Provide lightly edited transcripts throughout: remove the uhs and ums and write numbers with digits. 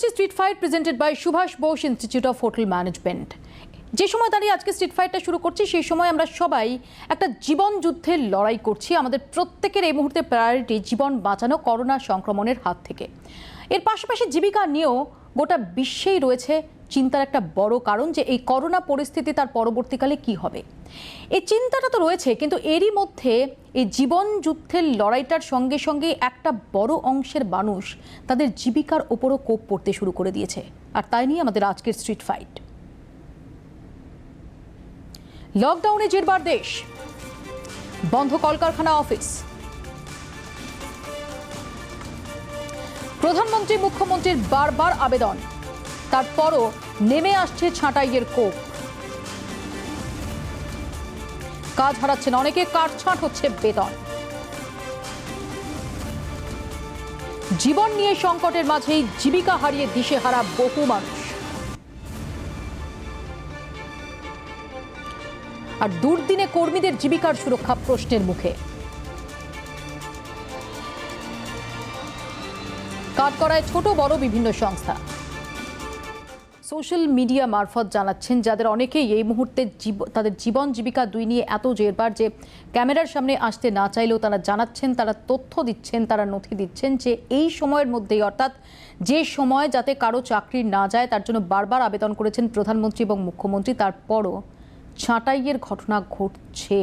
করছি street fight presented by Subhash Bose institute of hotel management. যে সময় দাঁড়িয়ে আজকে স্ট্রিট ফাইটটা শুরু করছি সেই সময় আমরা সবাই একটা জীবন যুদ্ধের লড়াই করছি। আমাদের প্রত্যেকের এই মুহূর্তে প্রায়োরিটি জীবন বাঁচানো করোনা সংক্রমণের হাত থেকে। এর পাশাপাশি জীবিকা নিয়েও গোটা বিশ্বেই রয়েছে চিন্তার একটা বড় কারণ যে এই করোনা পরিস্থিতি তার পরবর্তীকালে কি হবে। এই চিন্তাটা তো রয়েছে, কিন্তু এরই মধ্যে এই জীবন যুদ্ধের লড়াইটার সঙ্গে সঙ্গে একটা বড় অংশের মানুষ তাদের জীবিকার ওপরও কোপ পড়তে শুরু করে দিয়েছে। আর তাই নিয়ে আমাদের আজকের স্ট্রিট ফাইট। লকডাউনে জেরবার দেশ, বন্ধ কলকারখানা, অফিস। প্রধানমন্ত্রী মুখ্যমন্ত্রীর বারবার আবেদন, তারপরও নেমে আসছে ছাঁটাইয়ের কোপ। কাজ হারাচ্ছেন অনেকে, কাটছাঁট হচ্ছে বেতন। জীবন নিয়ে সংকটের মাঝেই জীবিকা হারিয়ে দিশেহারা বহু মানুষ। আর দুর্দিনে কর্মীদের জীবিকার সুরক্ষা প্রশ্নের মুখে। কাঠগড়ায় ছোট বড় বিভিন্ন সংস্থা সোশ্যাল মিডিয়া মারফত জানাচ্ছেন, যাদের অনেকেই এই মুহূর্তে তাদের জীবন জীবিকা দুই নিয়ে এত জেরবার যে ক্যামেরার সামনে আসতে না চাইলেও তারা জানাচ্ছেন, তারা তথ্য দিচ্ছেন, তারা নথি দিচ্ছেন যে এই সময়ের মধ্যেই, অর্থাৎ যে সময় যাতে কারো চাকরি না যায় তার জন্য বারবার আবেদন করেছেন প্রধানমন্ত্রী এবং মুখ্যমন্ত্রী। তারপরও ছাঁটাইয়ের ঘটনা ঘটছে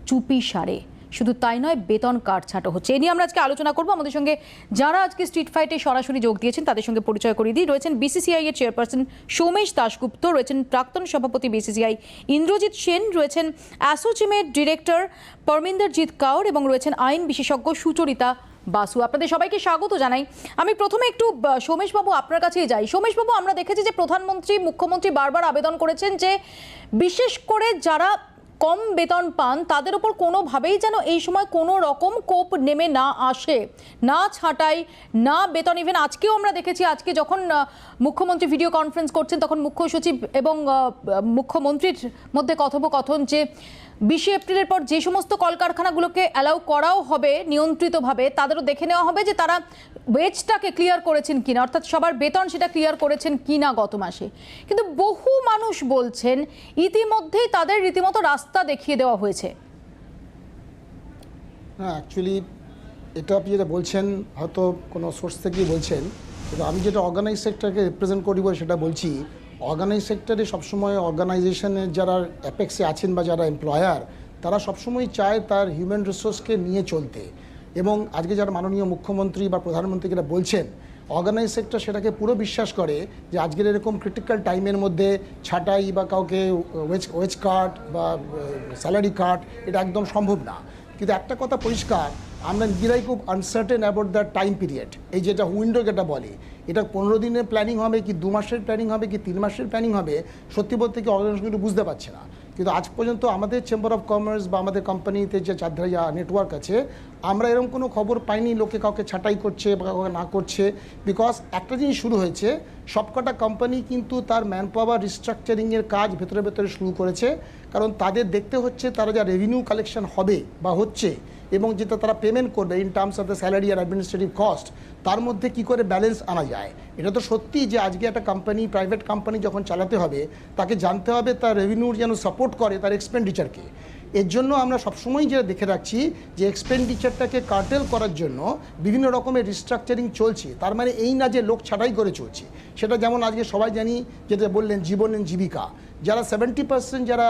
চুপি সারে। শুধু তাই নয়, বেতন কাটছাঁটও হচ্ছে। এ নিয়ে আমরা আজকে আলোচনা করব। আমাদের সঙ্গে যারা আজকে স্ট্রিট ফাইটে সরাসরি যোগ দিয়েছেন তাদের সঙ্গে পরিচয় করিয়ে দিই। রয়েছেন বিসিসিআই এর চেয়ারপারসন সৌমেশ দাশগুপ্ত, রয়েছেন প্রাক্তন সভাপতি বিসিসিআই ইন্দ্রজিৎ সেন, রয়েছেন অ্যাসোচিয়েট ডিরেক্টর পরমিন্দরজিৎ কাউর এবং রয়েছেন আইন বিশেষজ্ঞ সুচরিতা বাসু। আপনাদের সবাইকে স্বাগত জানাই। আমি প্রথমে একটু সৌমেশবাবু আপনার কাছেই যাই। সৌমেশবাবু, আমরা দেখেছি যে প্রধানমন্ত্রী মুখ্যমন্ত্রী বারবার আবেদন করেছেন যে বিশেষ করে যারা কম বেতন পান তাদের উপর কোনোভাবেই যেন এই সময় কোনো রকম কোপ নেমে না আসে, না ছাঁটাই, না বেতন। ইভেন আজকেও আমরা দেখেছি, আজকে যখন মুখ্যমন্ত্রী ভিডিও কনফারেন্স করছেন তখন মুখ্য সচিব এবং মুখ্যমন্ত্রীর মধ্যে কথোপকথন যে 20 এপ্রিলের পর যে সমস্ত কলকারখানাগুলোকে অ্যালাউ করাও হবে নিয়ন্ত্রিতভাবে, তাদেরও দেখে নেওয়া হবে যে তারা ওয়েজটাকে ক্লিয়ার করেছেন কিনা, অর্থাৎ সবার বেতন সেটা ক্লিয়ার করেছেন কিনা গত মাসে। কিন্তু বহু মানুষ বলছেন ইতিমধ্যেই তাদের রীতিমতো রাস্তা দেখিয়ে দেওয়া হয়েছে। হ্যাঁ, অ্যাকচুয়ালি এটা আপনি যেটা বলছেন হয়তো কোনো সোর্স থেকেই বলছেন, কিন্তু আমি যেটা অর্গানাইজ সেক্টরকে রিপ্রেজেন্ট করি বলে সেটা বলছি। অর্গানাইজ সেক্টরে সবসময় অর্গানাইজেশনের যারা অ্যাপেক্সে আছেন বা যারা এমপ্লয়ার, তারা সবসময় চায় তার হিউম্যান রিসোর্সকে নিয়ে চলতে। এবং আজকে যারা মাননীয় মুখ্যমন্ত্রী বা প্রধানমন্ত্রী যেটা বলছেন, অর্গানাইজ সেক্টর সেটাকে পুরো বিশ্বাস করে যে আজকের এরকম ক্রিটিক্যাল টাইমের মধ্যে ছাঁটাই বা কাউকে ওয়েজ কাট বা স্যালারি কাট এটা একদম সম্ভব না। কিন্তু একটা কথা পরিষ্কার, আমরা নিজেরাই খুব uncertain about the time period. এই যেটা উইন্ডো যেটা বলে, এটা 15 দিনের প্ল্যানিং হবে কি 2 মাসের প্ল্যানিং হবে কি 3 মাসের প্ল্যানিং হবে, সত্যি বলতে কি অর্গানাইজেশনগুলো বুঝতে পারছে না। কিন্তু আজ পর্যন্ত আমাদের চেম্বার অফ কমার্স বা আমাদের কোম্পানিতে যে চারধারিয়া নেটওয়ার্ক আছে, আমরা এরকম কোনো খবর পাইনি লোকে কাউকে ছাঁটাই করছে বা কাউকে না করছে। বিকজ একটা জিনিস শুরু হয়েছে, সবকটা কোম্পানি কিন্তু তার ম্যান পাওয়ার রিস্ট্রাকচারিংয়ের কাজ ভেতরে ভেতরে শুরু করেছে। কারণ তাদের দেখতে হচ্ছে তারা যা রেভিনিউ কালেকশন হবে বা হচ্ছে এবং যেটা তারা পেমেন্ট করবে in terms of the salary আর অ্যাডমিনিস্ট্রেটিভ কস্ট, তার মধ্যে কি করে ব্যালেন্স আনা যায়। এটা তো সত্যি যে আজকে একটা কোম্পানি, প্রাইভেট কোম্পানি যখন চালাতে হবে তাকে জানতে হবে তার রেভিনিউর যেন সাপোর্ট করে তার এক্সপেন্ডিচারকে। এর জন্য আমরা সবসময় যেটা দেখে রাখছি যে এক্সপেন্ডিচারটাকে কার্টেল করার জন্য বিভিন্ন রকমের রিস্ট্রাকচারিং চলছে। তার মানে এই না যে লোক ছাঁটাই করে চলছে। সেটা যেমন আজকে সবাই জানি, যেটা বললেন জীবন জীবিকা, যারা 70% যারা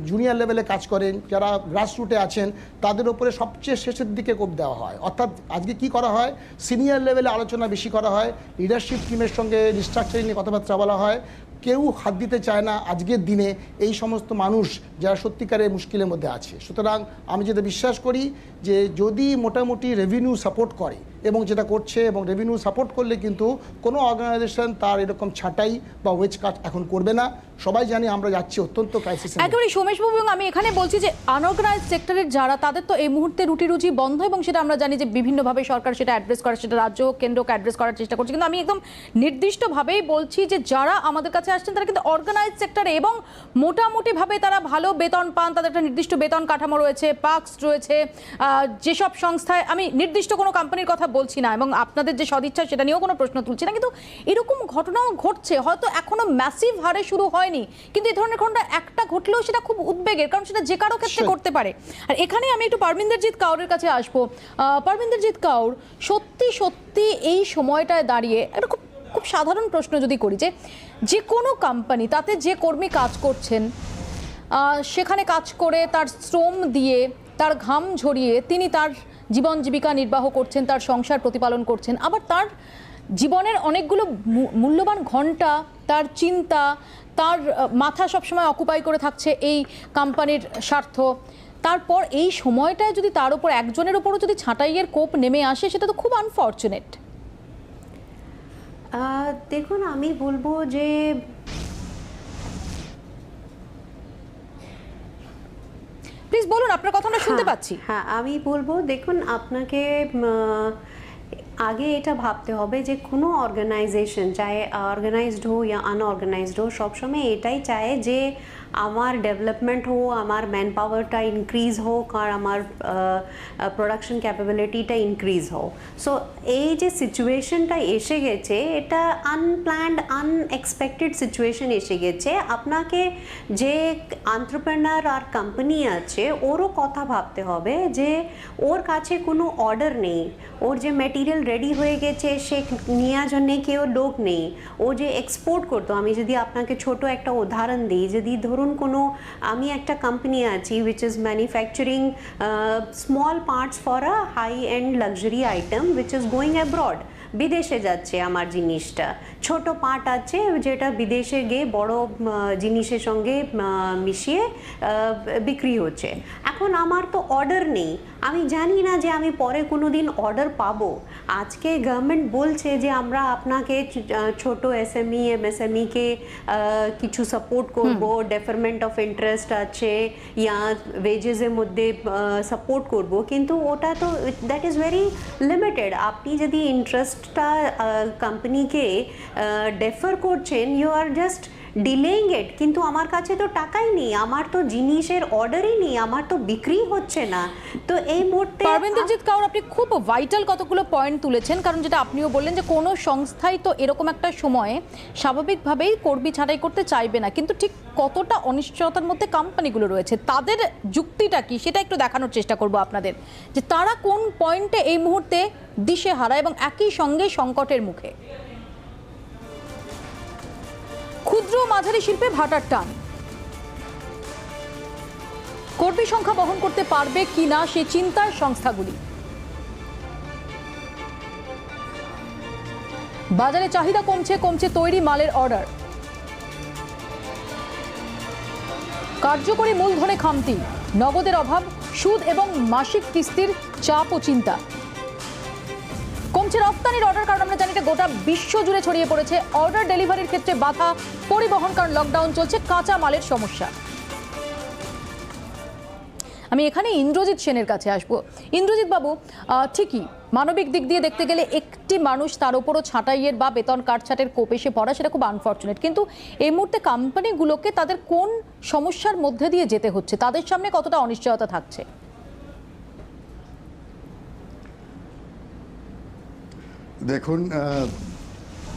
জুনিয়র লেভেলে কাজ করেন, যারা গ্রাসরুটে আছেন, তাদের উপরে সবচেয়ে শেষের দিকে কোপ দেওয়া হয়। অর্থাৎ আজকে কি করা হয়, সিনিয়র লেভেলে আলোচনা বেশি করা হয়, লিডারশিপ টিমের সঙ্গে রিস্ট্রাকচারিং নিয়ে কথাবার্তা বলা হয়। কেউ হাত দিতে চায় না আজকের দিনে এই সমস্ত মানুষ যারা সত্যিকারের মুশকিলের মধ্যে আছে। সুতরাং আমি যেটা বিশ্বাস করি যে যদি মোটামুটি রেভিনিউ সাপোর্ট করে এবং যেটা করছে, এবং রেভিনিউ সাপোর্ট করলে কিন্তু কোনো অর্গানাইজেশন তার এরকম ছাঁটাই বা ওয়েজ কাট এখন করবে না। সবাই জানি আমরা যাচ্ছি অত্যন্ত ক্রাইসিস। একেবারে সৌমেশবাবু, এবং আমি এখানে বলছি যে আনঅর্গানাইজ সেক্টরের যারা, তাদের তো এই মুহূর্তে রুটি রুজি বন্ধ, এবং সেটা আমরা জানি যে বিভিন্নভাবে সরকার সেটা অ্যাড্রেস করে, সেটা রাজ্য কেন্দ্রকে অ্যাড্রেস করার চেষ্টা করছে। কিন্তু আমি একদম নির্দিষ্টভাবেই বলছি যে যারা আমাদের কাছে আসছেন তারা কিন্তু অর্গানাইজ সেক্টরে এবং মোটামুটিভাবে তারা ভালো বেতন পান, তাদের একটা নির্দিষ্ট বেতন কাঠামো রয়েছে, পার্কস রয়েছে। যেসব সংস্থায়, আমি নির্দিষ্ট কোনো কোম্পানির কথা বলছি না এবং আপনাদের যে সদিচ্ছা সেটা নিয়েও কোনো প্রশ্ন তুলছি না, কিন্তু এরকম ঘটনাও ঘটছে, হয়তো এখনো ম্যাসিভ হারে শুরু হয়নি, কিন্তু এই ধরনের ঘটনা একটা ঘটলেও সেটা খুব উদ্বেগের, কারণ সেটা যে কারো ক্ষেত্রে করতে পারে। আর এখানে আমি একটু পারমিন্দেরজিৎ কাউরের কাছে আসবো। পারমিন্দেরজিৎ কাউর, সত্যি সত্যি এই সময়টায় দাঁড়িয়ে একটা খুব খুব সাধারণ প্রশ্ন যদি করি, যে কোনো কোম্পানি, তাতে যে কর্মী কাজ করছেন, সেখানে কাজ করে তার শ্রম দিয়ে, তার ঘাম ঝরিয়ে তিনি তার জীবন জীবিকা নির্বাহ করছেন, তার সংসার প্রতিপালন করছেন, আবার তার জীবনের অনেকগুলো মূল্যবান ঘন্টা, তার চিন্তা, তার মাথা সবসময় অকুপাই করে থাকছে এই কোম্পানির স্বার্থ। তারপর এই সময়টায় যদি তার উপর একজনের উপরও যদি ছাঁটাইয়ের কোপ নেমে আসে, সেটা তো খুব আনফর্চুনেট। দেখুন, আমি বলবো যে প্লিজ বলুন, আপনার কথা আমরা শুনতে পাচ্ছি। হ্যাঁ, আমি বলবো, দেখুন, আপনাকে আগে এটা ভাবতে হবে যে কোনো অর্গানাইজেশন, চাहे অর্গানাইজড हो या আনঅর্গানাইজড हो, সবসময় এটাই চায় যে আমার ডেভেলপমেন্ট हो, আমার ম্যান পাওয়ারটা ইনক্রিজ হোক, আর আমার প্রোডাকশন ক্যাপাবিলিটিটা ইনক্রিজ হোক। সো এই যে সিচুয়েশনটা এসে গেছে, এটা আনপ্ল্যান্ড, আনএক্সপেক্টেড সিচুয়েশন এসে গেছে। আপনাকে যে এন্টারপ্রেনার আর কোম্পানি আছে, ওরও কথা ভাবতে হবে যে ওর কাছে কোনো অর্ডার নেই, ওর যে ম্যাটেরিয়াল রেডি হয়ে গেছে সে নেওয়ার জন্যে কেউ লোক নেই, ও যে এক্সপোর্ট করতো। আমি যদি আপনাকে ছোট একটা উদাহরণ দিই, যদি ধরুন কোনো, আমি একটা কোম্পানি আছি which is manufacturing small parts for a high end luxury item which is going abroad, বিদেশে যাচ্ছে আমার জিনিসটা। ছোট পার্ট আছে যেটা বিদেশে গিয়ে বড় জিনিসের সঙ্গে মিশিয়ে বিক্রি হচ্ছে। এখন আমার তো অর্ডার নেই, আমি জানি না যে আমি পরে কোনো দিন অর্ডার পাবো। আজকে গভর্নমেন্ট বলছে যে আমরা আপনাকে ছোট এসএমই এমএসএমইকে কিছু সাপোর্ট করব, ডেফারমেন্ট অফ ইন্টারেস্ট আছে, ইয়া ওয়েজেসের মধ্যে সাপোর্ট করব, কিন্তু ওটা তো দ্যাট ইজ ভেরি লিমিটেড। আপনি যদি ইন্টারেস্টটা কোম্পানিকে ডেফার করছেন, ইউ আর জাস্ট ডিলেইং ইট, কিন্তু আমার কাছে তো টাকাই নেই, আমার তো জিনিসের অর্ডারই নেই, আমার তো বিক্রি হচ্ছে না। তো এই মুহূর্তে পারমিন্দেরজিৎ কাউর, আপনি খুব ভাইটাল কতগুলো পয়েন্ট তুলেছেন, কারণ যেটা আপনিও বললেন যে কোনো সংস্থাই তো এরকম একটা সময়ে স্বাভাবিকভাবেই কর্মী ছাঁটাই করতে চাইবে না, কিন্তু ঠিক কতটা অনিশ্চয়তার মধ্যে কোম্পানিগুলো রয়েছে, তাদের যুক্তিটা কি, সেটা একটু দেখানোর চেষ্টা করব আপনাদের, যে তারা কোন পয়েন্টে এই মুহূর্তে দিশেহারা এবং একই সঙ্গে সংকটের মুখে। ক্ষুদ্র মাঝারি শিল্পে ভাটার টান, কর্মী সংখ্যা বহন করতে পারবে কিনা সেই চিন্তার সংস্থাগুলি। বাজারে চাহিদা কমছে, কমছে তৈরি মালের অর্ডার। কার্যকরী মূলধনে খামতি, নগদের অভাব, সুদ এবং মাসিক কিস্তির চাপ ও চিন্তা। কমছে রপ্তানির অর্ডার, কারণ আমরা জানি এটা গোটা বিশ্ব জুড়ে ছড়িয়ে পড়েছে। অর্ডার ডেলিভারির ক্ষেত্রে বাধা, পরিবহন, কারণ লকডাউন চলছে, কাঁচা মালের সমস্যা। আমি এখানে ইন্দ্রজিৎ সেনের কাছে আসবো। ইন্দ্রজিৎ বাবু, ঠিকই মানবিক দিক দিয়ে দেখতে গেলে একটি মানুষ তার উপরও ছাঁটাইয়ের বা বেতন কাটছাটের কোপ এসে পড়া, সেটা খুব আনফর্চুনেট, কিন্তু এই মুহূর্তে কোম্পানিগুলোকে তাদের কোন সমস্যার মধ্যে দিয়ে যেতে হচ্ছে, তাদের সামনে কতটা অনিশ্চয়তা থাকছে? দেখুন,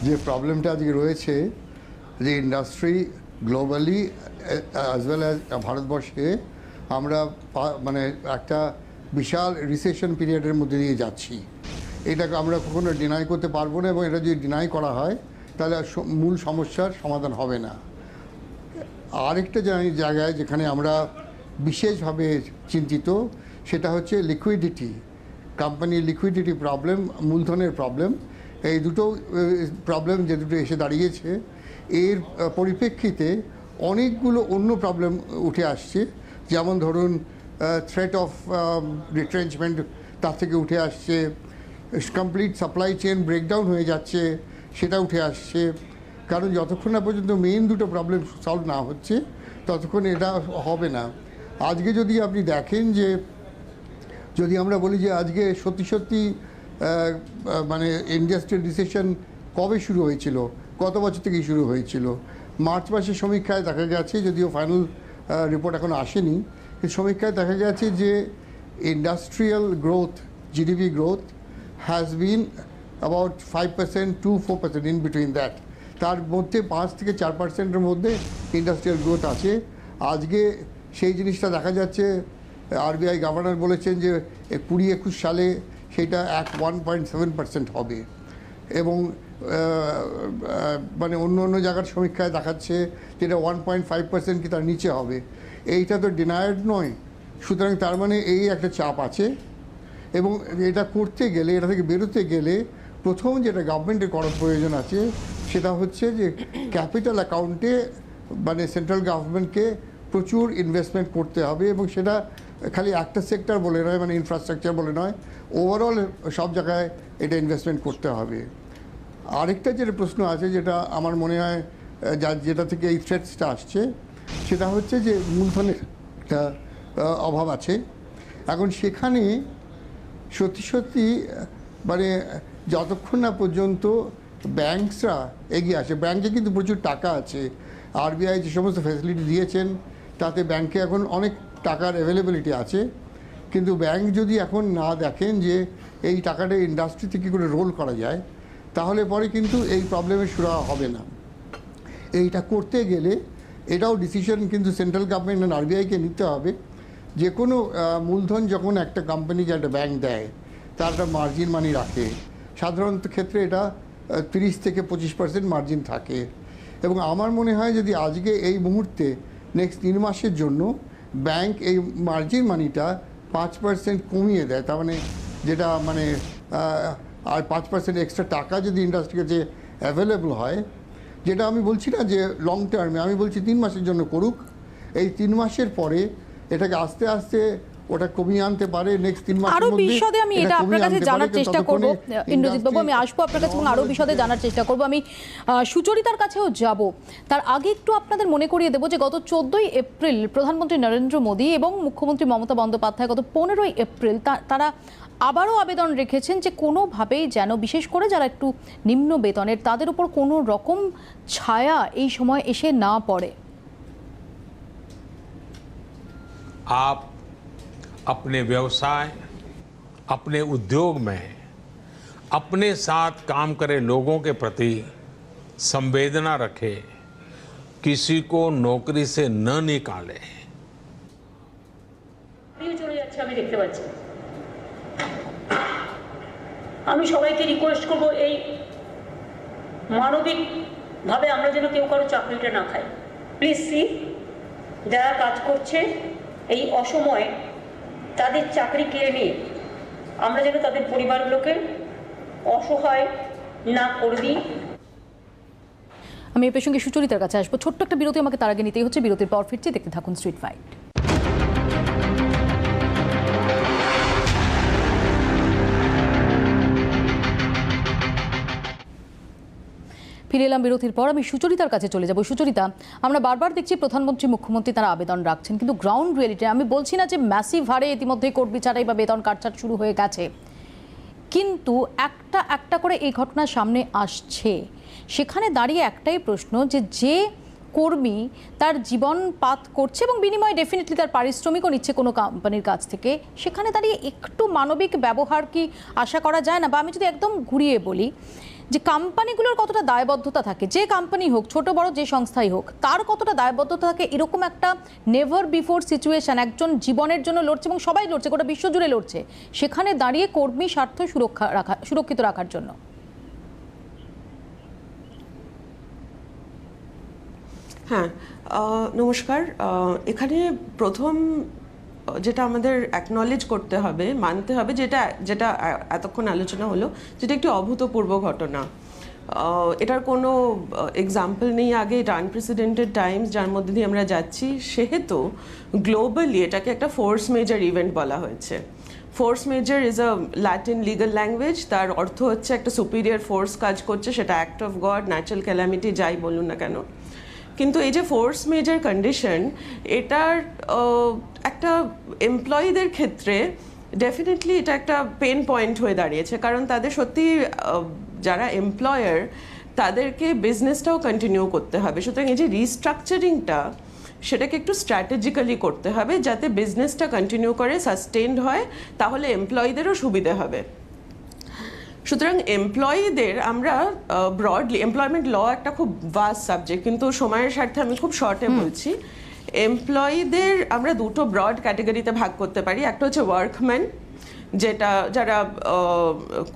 যে প্রবলেমটা আজকে রয়েছে, যে industry globally as well as ভারতবর্ষে আমরা মানে একটা বিশাল রিসেশন পিরিয়ডের মধ্যে দিয়ে যাচ্ছি। এটাকে আমরা কখনো ডিনাই করতে পারবো না, এবং এটা যদি ডিনাই করা হয় তাহলে মূল সমস্যার সমাধান হবে না। আরেকটা জায়গায় যেখানে আমরা বিশেষভাবে চিন্তিত, সেটা হচ্ছে লিকুইডিটি, কোম্পানির লিকুইডিটি প্রবলেম, মূলধনের প্রবলেম। এই দুটো প্রবলেম যে দুটো এসে দাঁড়িয়েছে, এর পরিপ্রেক্ষিতে অনেকগুলো অন্য প্রবলেম উঠে আসছে। যেমন ধরুন থ্রেট অফ রিট্রেঞ্চমেন্ট, তার থেকে উঠে আসছে, কমপ্লিট সাপ্লাই চেন ব্রেকডাউন হয়ে যাচ্ছে, সেটা উঠে আসছে। কারণ যতক্ষণ না পর্যন্ত মেইন দুটো প্রবলেম সলভ না হচ্ছে, ততক্ষণ এটা হবে না। আজকে যদি আপনি দেখেন, যে যদি আমরা বলি যে আজকে সত্যি সত্যি মানে ইন্ডাস্ট্রিয়াল রিসেশন কবে শুরু হয়েছিল, কত বছর থেকে শুরু হয়েছিল? মার্চ মাসের সমীক্ষায় দেখা গেছে, যদিও ফাইনাল রিপোর্ট এখন আসেনি, কিন্তু সমীক্ষায় দেখা গেছে যে industrial growth, GDP growth has been about 5% to 4% in between that. তার মধ্যে 5 থেকে 4%-এর মধ্যে ইন্ডাস্ট্রিয়াল গ্রোথ আছে। আজকে সেই জিনিসটা দেখা যাচ্ছে, আরবিআই গভর্নর বলেছেন যে 20-21 সালে সেটা 1.7% হবে, এবং মানে অন্য অন্য জায়গার সমীক্ষায় দেখাচ্ছে যেটা 1.5% কি তার নিচে হবে। এইটা তো ডিনায়েড নয়, সুতরাং তার মানে এই একটা চাপ আছে। এবং এটা করতে গেলে, এটা থেকে বেরোতে গেলে প্রথম যেটা গভর্নমেন্টের করার প্রয়োজন আছে সেটা হচ্ছে যে ক্যাপিটাল অ্যাকাউন্টে মানে সেন্ট্রাল গভর্নমেন্টকে প্রচুর ইনভেস্টমেন্ট করতে হবে, এবং সেটা খালি একটা সেক্টর বলে নয়, মানে ইনফ্রাস্ট্রাকচার বলে নয়, ওভারঅল সব জায়গায় এটা ইনভেস্টমেন্ট করতে হবে। আরেকটা যেটা প্রশ্ন আছে, যেটা আমার মনে হয় যেটা থেকে এই থ্রেটসটা আসছে, সেটা হচ্ছে যে মূলধনের একটা অভাব আছে। এখন সেখানে সত্যি সত্যি মানে যতক্ষণ না পর্যন্ত ব্যাংকসরা এগিয়ে আসে, ব্যাংকে কিন্তু প্রচুর টাকা আছে, আরবিআই যে সমস্ত ফ্যাসিলিটি দিয়েছেন তাতে ব্যাংকে এখন অনেক টাকার অ্যাভেলেবিলিটি আছে, কিন্তু ব্যাংক যদি এখন না দেখেন যে এই টাকাটা ইন্ডাস্ট্রিতে কী করে রোল করা যায়, তাহলে পরে কিন্তু এই প্রবলেমের সুরা হবে না। এইটা করতে গেলে এটাও ডিসিশন কিন্তু সেন্ট্রাল গভর্নমেন্ট আর আরবিআইকে নিতে হবে। যে কোনো মূলধন যখন একটা কোম্পানিকে একটা ব্যাংক দেয়, তার একটা মার্জিন মানি রাখে, সাধারণত ক্ষেত্রে এটা 30 থেকে 25% মার্জিন থাকে। এবং আমার মনে হয় যদি আজকে এই মুহূর্তে নেক্সট 3 মাসের জন্য ব্যাংক এই মার্জিন মানিটা 5% কমিয়ে দেয়, তার মানে যেটা মানে আর 5% এক্সট্রা টাকা যদি ইন্ডাস্ট্রির কাছে অ্যাভেলেবল হয়, যেটা আমি বলছি না যে লং টার্মে, আমি বলছি 3 মাসের জন্য করুক, এই 3 মাসের পরে এটাকে আস্তে আস্তে ওটা কমিয়ে আনতে পারে। নেক্সট 3 মাসের আরো মধ্যে বিশদে আমি এটা আপনার কাছে জানার চেষ্টা করব ইন্দ্রজিৎ বাবু, আমি আসবো আপনার কাছে এবং আরো বিশদে জানার চেষ্টা করব। আমি সুচরিতার কাছেও যাব, তার আগে একটু আপনাদের মনে করিয়ে দেবো যে গত 14ই এপ্রিল প্রধানমন্ত্রী নরেন্দ্র মোদী এবং মুখ্যমন্ত্রী মমতা বন্দ্যোপাধ্যায় গত 15ই এপ্রিল তারা আবারও আবেদন রেখেছেন যে কোনোভাবেই যেন বিশেষ করে যারা একটু নিম্ন বেতনের তাদের উপর কোনো রকম ছায়া এই সময় এসে না পড়ে। आप अपने व्यवसाय, अपने उद्योग में अपने साथ काम करे लोगों के प्रति संवेदना रखें, किसी को नौकरी से न निकाले। চলে যাচ্ছে আমি দেখতে পাচ্ছি। আমি সবাইকে রিকোয়েস্ট করব এই মানবিক ভাবে আমরা যেন কেউ কারো চাকরিটা না খাই। প্লিজ সি, যারা কাজ করছে এই অসময়ে তাদের চাকরি কেড়ে নিয়ে আমরা যেন তাদের পরিবারগুলোকে অসহায় না করে দিই। আমি এই প্রসঙ্গে সুচরিতার কাছে আসবো, ছোট্ট একটা বিরতি আমাকে তার আগে নিতেই হচ্ছে, বিরতির পর ফিরছি, দেখতে থাকুন স্ট্রিট ফাইট। ফিরে এলাম বিরতির পর, আমি সুচরিতার কাছে চলে যাব। সুচরিতা, আমরা বারবার দেখছি প্রধানমন্ত্রী মুখ্যমন্ত্রী তারা আবেদন রাখছেন, কিন্তু গ্রাউন্ড রিয়েলিটি, আমি বলছি না যে ম্যাসিভ হারে ইতিমধ্যে কর্মী ছাঁটাই বা বেতন কাটছাট শুরু হয়ে গেছে, কিন্তু একটা একটা করে এই ঘটনা সামনে আসছে। সেখানে দাঁড়িয়ে একটাই প্রশ্ন যে কর্মী তার জীবন পাত করছে এবং বিনিময়ে ডেফিনেটলি তার পারিশ্রমিকও নিচ্ছে কোনো কোম্পানির কাছ থেকে, সেখানে দাঁড়িয়ে একটু মানবিক ব্যবহার কি আশা করা যায় না? বা আমি যদি একদম ঘুরিয়ে বলি যে কোম্পানিগুলোর কতটা দায়বদ্ধতা থাকে, যে কোম্পানি হোক, ছোট বড় যে সংস্থাই হোক, তার কতটা দায়বদ্ধতা থাকে এরকম একটা নেভার বিফোর সিচুয়েশন, একজন জীবনের জন্য লড়ছে এবং সবাই লড়ছে, গোটা বিশ্ব জুড়ে লড়ছে, সেখানে দাঁড়িয়ে কর্মী স্বার্থ সুরক্ষিত রাখার জন্য। হ্যাঁ, নমস্কার। এখানে প্রথম যেটা আমাদের অ্যাকনলেজ করতে হবে, মানতে হবে, যেটা এতক্ষণ আলোচনা হলো, যেটা একটি অভূতপূর্ব ঘটনা। এটার কোনো এক্সাম্পল নেই আগে, এটা আনপ্রেসিডেন্টেড টাইমস যার মধ্যে দিয়ে আমরা যাচ্ছি, সেহেতু গ্লোবালি এটাকে একটা ফোর্স মেজর ইভেন্ট বলা হয়েছে। Force major is a Latin legal language, তার অর্থ হচ্ছে একটা সুপিরিয়র ফোর্স কাজ করছে, সেটা act of god, natural calamity, যাই বলুন না কেন। কিন্তু এই যে ফোর্স মেজর কন্ডিশন, এটার একটা এমপ্লয়ীদের ক্ষেত্রে ডেফিনেটলি এটা একটা পেন পয়েন্ট হয়ে দাঁড়িয়েছে, কারণ তাদের সত্যি যারা এমপ্লয়ার তাদেরকে বিজনেসটাও কন্টিনিউ করতে হবে। সুতরাং এই যে রিস্ট্রাকচারিংটা, সেটাকে একটু স্ট্র্যাটেজিক্যালি করতে হবে যাতে বিজনেসটা কন্টিনিউ করে সাস্টেইনড হয়, তাহলে এমপ্লয়ীদেরও সুবিধে হবে। সুতরাং এমপ্লয়িদের আমরা ব্রডলি, এমপ্লয়মেন্ট ল একটা খুব ভাস্ট সাবজেক্ট, কিন্তু সময়ের স্বার্থে আমি খুব শর্টে বলছি। এমপ্লয়িদের আমরা দুটো ব্রড ক্যাটাগরিতে ভাগ করতে পারি। একটা হচ্ছে ওয়ার্কম্যান, যারা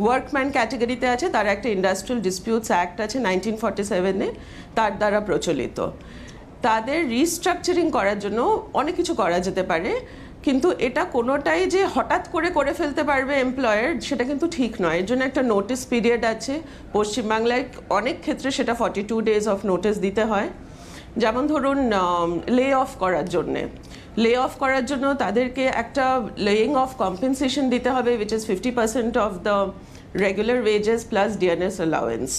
ওয়ার্কম্যান ক্যাটাগরিতে আছে তারা একটা ইন্ডাস্ট্রিয়াল ডিসপিউটস অ্যাক্ট আছে 1947-এ, তার দ্বারা প্রচলিত। তাদের রিস্ট্রাকচারিং করার জন্য অনেক কিছু করা যেতে পারে, কিন্তু এটা কোনোটাই যে হঠাৎ করে ফেলতে পারবে এমপ্লয়ার সেটা কিন্তু ঠিক নয়। এর জন্য একটা নোটিস পিরিয়ড আছে। পশ্চিমবাংলায় অনেক ক্ষেত্রে সেটা 42 ডেজ অফ নোটিস দিতে হয়। যেমন ধরুন লে অফ করার জন্য তাদেরকে একটা লেইং অফ কম্পেনসেশন দিতে হবে, which is 50% of the regular wages plus DNS allowance.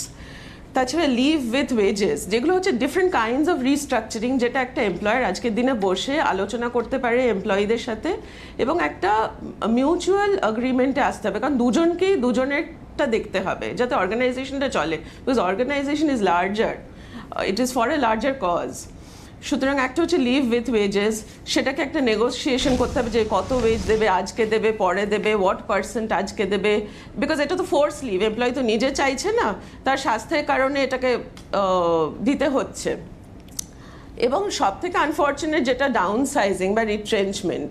তাছাড়া লিভ উইথ ওয়েজেস, যেগুলো হচ্ছে ডিফারেন্ট কাইন্ডস অফ রিস্ট্রাকচারিং, যেটা একটা এমপ্লয়ার আজকের দিনে বসে আলোচনা করতে পারে এমপ্লয়ীদের সাথে, এবং একটা মিউচুয়াল এগ্রিমেন্টে আসতে হবে, কারণ দুজনেরটা দেখতে হবে যাতে অর্গানাইজেশনটা চলে, because organisation is larger, it is for a larger cause. সুতরাং একটা হচ্ছে লিভ উইথ ওয়েজেস, সেটাকে একটা নেগোসিয়েশন করতে হবে যে কত ওয়েজ দেবে, আজকে দেবে, পরে দেবে, হোয়াট পার্সেন্ট আজকে দেবে, বিকজ এটা তো ফোর্স লিভ, এমপ্লয়ি তো নিজে চাইছে না, তার স্বাস্থ্যের কারণে এটাকে দিতে হচ্ছে। এবং সব থেকে আনফর্চুনেট যেটা ডাউন সাইজিং বা রিট্রেঞ্চমেন্ট,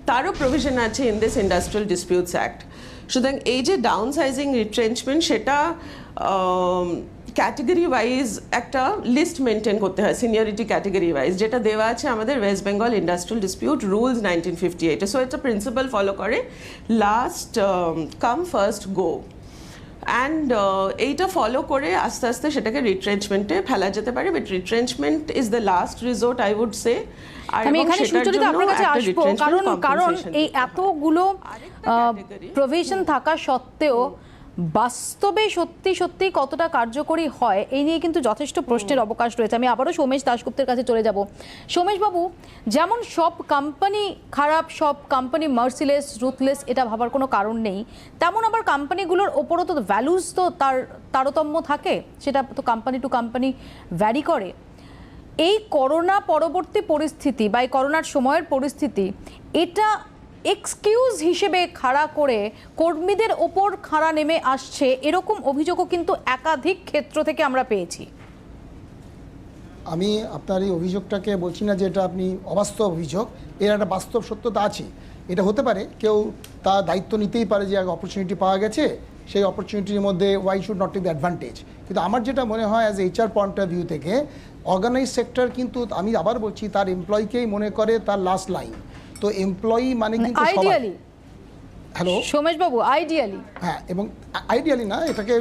তারও প্রভিশন আছে in this industrial disputes act. সুতরাং এই যে ডাউন সাইজিং রিট্রেঞ্চমেন্ট, সেটা ক্যাটেগরি ওয়াইজ একটা লিস্ট মেনটেন করতে হয়, সিনিয়রিটি ক্যাটেগরি ওয়াইজ, যেটা দেওয়া আছে আমাদের West Bengal industrial dispute rules 1958-এ। সো এটা প্রিন্সিপাল ফলো করে, last come first go, and এইটা ফলো করে আস্তে আস্তে সেটাকে রিট্রেঞ্চমেন্টে ফেলা যেতে পারে, but retrenchment is the last resort, I would say. আমি এখানে সুচরিতা আপনার কাছে আসবো, কারণ এই এতগুলো প্রভিশন থাকা সত্ত্বেও বাস্তবে সত্যি কতটা কার্যকরী হয় এই নিয়ে কিন্তু যথেষ্ট প্রশ্নের অবকাশ রয়েছে। আমি আবারও সোমেশ দাশগুপ্তের কাছে চলে যাব। সোমেশ বাবু, যেমন সব কোম্পানি খারাপ, সব কোম্পানি মার্সিলেস, রুথলেস, এটা ভাবার কোনো কারণ নেই, তেমন আবার কোম্পানিগুলোর ওপরও তো ভ্যালুস তো তার তারতম্য থাকে, সেটা তো কোম্পানি টু কোম্পানি ভ্যারি করে। এই করোনা পরবর্তী পরিস্থিতি বা এই করোনার সময়ের পরিস্থিতি, এটা এক্সকিউজ হিসেবে খাড়া করে কর্মীদের ওপর খাড়া নেমে আসছে, এরকম অভিযোগও কিন্তু একাধিক ক্ষেত্র থেকে আমরা পেয়েছি। আমি আপনার এই অভিযোগটাকে বলছি না যে এটা আপনি অবাস্তব অভিযোগ, এর একটা বাস্তব সত্যতা আছে। এটা হতে পারে কেউ তার দায়িত্ব নিতেই পারে যে অপরচুনিটি পাওয়া গেছে, সেই অপরচুনিটির মধ্যে why should not take the advantage. কিন্তু আমার যেটা মনে হয় as HR point of view থেকে, অর্গানাইজ সেক্টর কিন্তু আমি আবার বলছি তার এমপ্লয়িকেই মনে করে তার লাস্ট লাইন। তো এমপ্লয়ি মানে কিন্তু আইডিয়ালি, হ্যালো সোমেশ বাবু, আইডিয়ালি, হ্যাঁ, এবং আইডিয়ালি না, এটাকে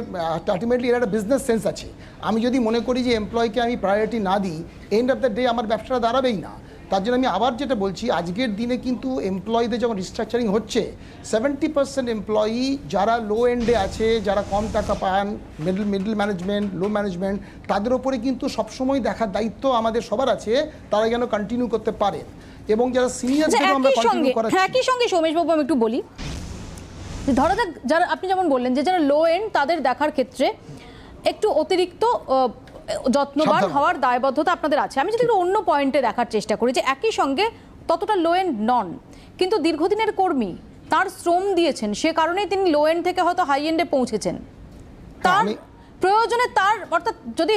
আলটিমেটলি এর একটা বিজনেস সেন্স আছে। আমি যদি মনে করি যে এমপ্লয়িকে আমি প্রায়োরিটি না দিই, এন্ড অফ দ্য ডে আমার ব্যবসাটা দাঁড়াবেই না। তার জন্য আমি আবার যেটা বলছি, আজকের দিনে কিন্তু এমপ্লয়ীদের যখন রিস্ট্রাকচারিং হচ্ছে, 70% এমপ্লয়ি যারা লো এন্ডে আছে, যারা কম টাকা পান, মিডল ম্যানেজমেন্ট, লো ম্যানেজমেন্ট, তাদের ওপরে কিন্তু সবসময় দেখার দায়িত্ব আমাদের সবার আছে, তারা যেন কন্টিনিউ করতে পারেন। এবং যারা সিনিয়রদের আমরা কন্টিনিউ করাচ্ছি। একই সঙ্গে সোমেশ বাবু আমি একটু বলি, ধরা যাক যারা আপনি যেমন বললেন যে যারা লো এন্ড, তাদের দেখার ক্ষেত্রে একটু অতিরিক্ত যত্নবান হওয়ার দায়বদ্ধতা আপনাদের আছে। আমি যদি একটু অন্য পয়েন্টে দেখার চেষ্টা করি যে একই সঙ্গে ততটা লো এন্ড নন, কিন্তু দীর্ঘদিনের কর্মী, তার শ্রম দিয়েছেন, সে কারণেই তিনি লো এন্ড থেকে হয়তো হাই এন্ডে পৌঁছেছেন, তার প্রয়োজনে তার, অর্থাৎ যদি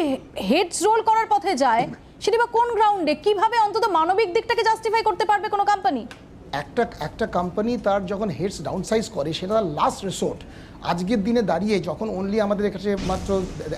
হেডস রোল করার পথে যায়, সেটি বা কোন গ্রাউন্ডে, কিভাবে অন্তত মানবিক দিকটাকে জাস্টিফাই করতে পারবে কোনো কোম্পানি? একটা কোম্পানি তার যখন হেডস ডাউনসাইজ করে, সেটা লাস্ট রিসোর্ট। আজকের দিনে দাঁড়িয়ে যখন অনলি আমাদের কাছে মাত্র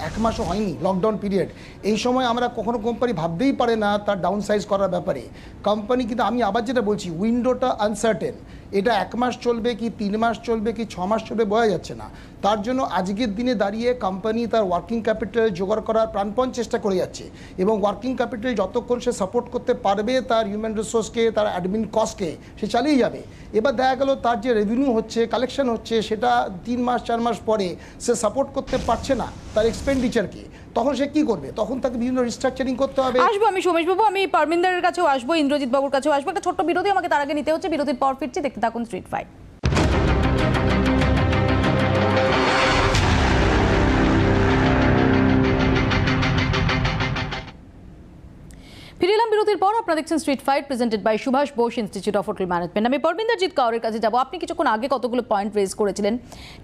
1 মাসও হয়নি লকডাউন পিরিয়ড, এই সময় আমরা কখনো কোম্পানি ভাবতেই পারে না তার ডাউনসাইজ করার ব্যাপারে। কোম্পানি কিন্তু, আমি আবার যেটা বলছি, উইন্ডোটা আনসার্টেন, এটা 1 মাস চলবে কি 3 মাস চলবে কি 6 মাস চলবে বোঝা যাচ্ছে না। তার জন্য আজকের দিনে দাঁড়িয়ে কোম্পানি তার ওয়ার্কিং ক্যাপিটাল জোগাড় করার প্রাণপণ চেষ্টা করে যাচ্ছে, এবং ওয়ার্কিং ক্যাপিটাল যতক্ষণ সে সাপোর্ট করতে পারবে তার হিউম্যান রিসোর্সকে, তার অ্যাডমিন কস্টকে, সে চালিয়ে যাবে। এবার দেখা গেল তার যে রেভিনিউ হচ্ছে, কালেকশন হচ্ছে, সেটা 3 মাস 4 মাস পরে সে সাপোর্ট করতে পারছে না তার এক্সপেন্ডিচারকে, তখন সে কি করবে? তখন তাকে বিভিন্ন রিস্ট্রাকচারিং করতে হবে। আসবো আমি সোমেশ বাবু, আমি পারমিন্দারের কাছেও আসবো, ইন্দ্রজিৎ বাবুর কাছেও আসবো। একটা ছোট্ট বিরতি আমাকে তার আগে নিতে হচ্ছে, বিরতির পর ফিরছি, দেখতে থাকুন স্ট্রিট ফাইট। ফিরে এলাম বিরতির পর। আপনারা দেখছেন street fight, presented by Subhash Bose institute of hotel management. আমি পরবিন্দরজিৎ কাউরের কাছে যাব। আপনি কিছুক্ষণ আগে কতগুলো পয়েন্ট রেজ করেছিলেন।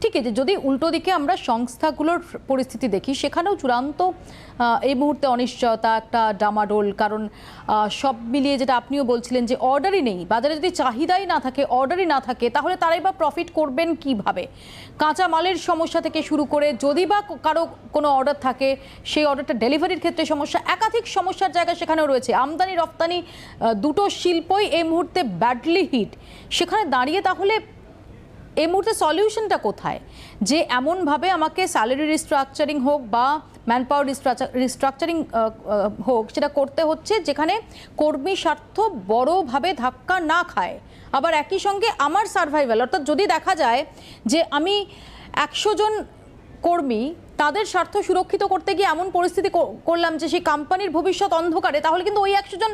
ঠিক আছে, যদি উল্টো দিকে আমরা সংস্থাগুলোর পরিস্থিতি দেখি, সেখানেও চূড়ান্ত এই মুহূর্তে অনিশ্চয়তা, একটা ডামাডোল। কারণ সব মিলিয়ে যেটা আপনিও বলছিলেন যে অর্ডারই নেই, বাজারে যদি চাহিদাই না থাকে, অর্ডারই না থাকে, তাহলে তারাই বা প্রফিট করবেন কিভাবে? কাঁচা মালের সমস্যা থেকে শুরু করে যদি বা কারো কোনো অর্ডার থাকে, সেই অর্ডারটা ডেলিভারির ক্ষেত্রে সমস্যা, একাধিক সমস্যার জায়গা সেখানেও রয়েছে। আমদানি রপ্তানি দুটো শিল্পই এই মুহূর্তে ব্যাডলি হিট। সেখানে দাঁড়িয়ে তাহলে এই মুহূর্তে সলিউশনটা কোথায়? যে এমনভাবে আমাকে স্যালারি রিস্ট্রাকচারিং হোক বা ম্যান পাওয়ার রিস্ট্রাকচারিং হোক, সেটা করতে হচ্ছে যেখানে কর্মী স্বার্থ বড়োভাবে ধাক্কা না খায়, আবার একই সঙ্গে আমার সার্ভাইভাল। অর্থাৎ যদি দেখা যায় যে আমি 100 জন কর্মী, তাদের স্বার্থ সুরক্ষিত করতে গিয়ে এমন পরিস্থিতি করলাম যে সেই কোম্পানির ভবিষ্যৎ অন্ধকারে, তাহলে কিন্তু ওই 100 জন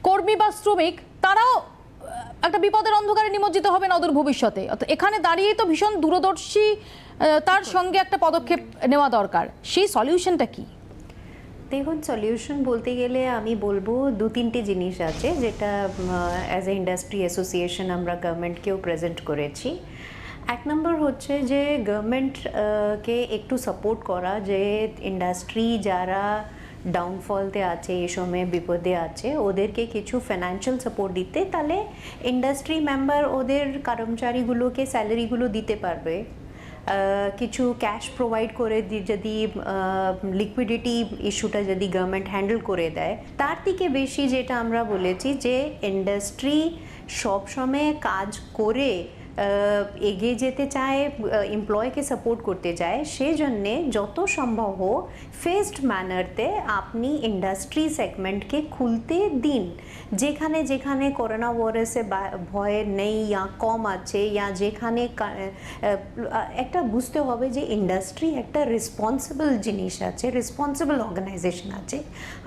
কর্মী বা শ্রমিক তারাও একটা বিপদের অন্ধকারে নিমজ্জিত হবেন অদূর ভবিষ্যতে। এখানে দাঁড়িয়েই তো ভীষণ দূরদর্শী তার সঙ্গে একটা পদক্ষেপ নেওয়া দরকার। সেই সলিউশনটা কি? দেখুন, সলিউশন বলতে গেলে আমি বলবো 2-3টে জিনিস আছে, যেটা অ্যাজ এ ইন্ডাস্ট্রি অ্যাসোসিয়েশন আমরা গভর্নমেন্টকেও প্রেজেন্ট করেছি। এক নম্বর হচ্ছে যে গভর্নমেন্টকে একটু সাপোর্ট করা, যে ইন্ডাস্ট্রি যারা ডাউনফলতে আছে, এই সময় বিপদে আছে, ওদেরকে কিছু ফাইন্যান্সিয়াল সাপোর্ট দিতে, তাহলে ইন্ডাস্ট্রি মেম্বার ওদের কর্মচারীগুলোকে স্যালারিগুলো দিতে পারবে। কিছু ক্যাশ প্রোভাইড করে যদি লিকুইডিটি ইস্যুটা যদি গভর্নমেন্ট হ্যান্ডেল করে দেয়, তার থেকে বেশি যেটা আমরা বলেছি যে ইন্ডাস্ট্রি সবসময় কাজ করে এগিয়ে যেতে চায়, এমপ্লয়কে সাপোর্ট করতে চায়, সেই জন্যে যত সম্ভব হোক ফেসড ম্যানারতে আপনি ইন্ডাস্ট্রি সেগমেন্টকে খুলতে দিন। যেখানে যেখানে করোনা ভাইরাসে ভয় নেই या কম আছে, या যেখানে একটা বুঝতে হবে যে ইন্ডাস্ট্রি একটা রেসপন্সিবল জিনিস আছে, রেসপন্সিবল অর্গানাইজেশন আছে।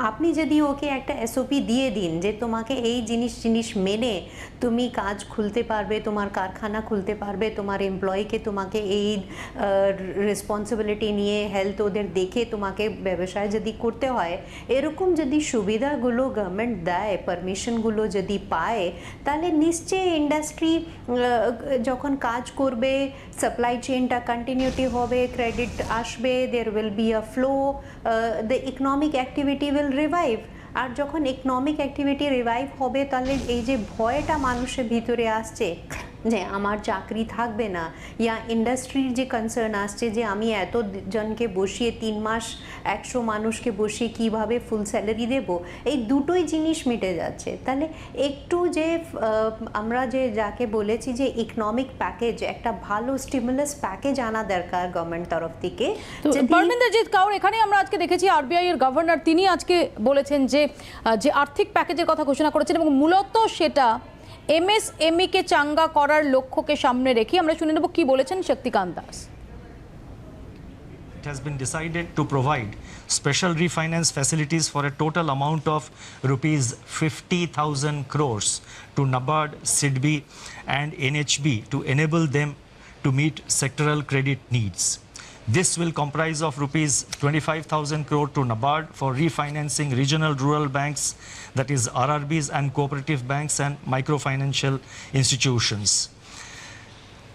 আপনি যদি ওকে একটা এসওপি দিয়ে দিন যে তোমাকে এই জিনিস মেনে তুমি কাজ খুলতে পারবে, তোমার কারখানা খুলতে পারবে, তোমার এমপ্লয়িকে তোমাকে এই রেসপন্সিবিলিটি নিয়ে হেলথ ওদের দেখে তোমাকে ব্যবসায় যদি করতে হয়, এরকম যদি সুবিধাগুলো গভর্নমেন্ট দেয়, পারমিশনগুলো যদি পায়, তাহলে নিশ্চয়ই ইন্ডাস্ট্রি যখন কাজ করবে, সাপ্লাই চেইনটা কন্টিনিউটি হবে, ক্রেডিট আসবে, there will be a flow, the economic activity will revive. আর যখন ইকোনমিক অ্যাক্টিভিটি রিভাইভ হবে, তাহলে এই যে ভয়টা মানুষের ভিতরে আসছে যে আমার চাকরি থাকবে না, ইয়া ইন্ডাস্ট্রির যে কনসার্ন আসছে যে আমি এত জনকে বসিয়ে 3 মাস 100 মানুষকে বসিয়ে কিভাবে ফুল স্যালারি দেব, এই দুটোই জিনিস মিটে যাচ্ছে। তাহলে একটু যে আমরা যে যাকে বলেছি যে ইকোনমিক প্যাকেজ, একটা ভালো স্টিমুলাস প্যাকেজ আনা দরকার গভর্নমেন্ট তরফ থেকে। পরবিন্দরজিৎ কাউর, এখানে আমরা আজকে দেখেছি আরবিআই এর গভর্নর তিনি আজকে বলেছেন যে আর্থিক প্যাকেজের কথা ঘোষণা করেছেন, এবং মূলত সেটা এমএসএমই কে চাঙ্গা করার লক্ষ্যকে সামনে রেখে। আমরা শুনে নেব কি বলেছেন Shaktikanta Das. It has been decided to provide special refinance facilities for a total amount of rupees 50,000 crores to NABARD, SIDBI and NHB to enable them to meet sectoral credit needs. This will comprise of rupees 25,000 crore to NABARD for refinancing regional rural banks, that is RRBs and cooperative banks and microfinancial institutions.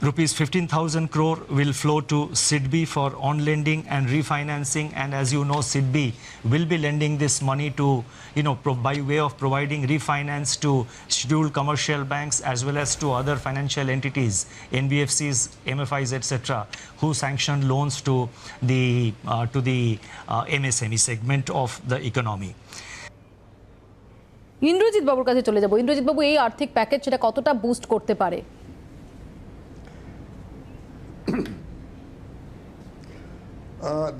Rupees 15,000 crore will flow to SIDBI for on-lending and refinancing, and as you know, SIDBI will be lending this money to, by way of providing refinance to scheduled commercial banks as well as to other financial entities, NBFCs, MFIs, etc., who sanction loans to the MSME segment of the economy. Indrajit বাবুর কাছে চলে যাব। ইন্দ্রজিৎ বাবু, এই আর্থিক package সেটা কতটা boost করতে পারে?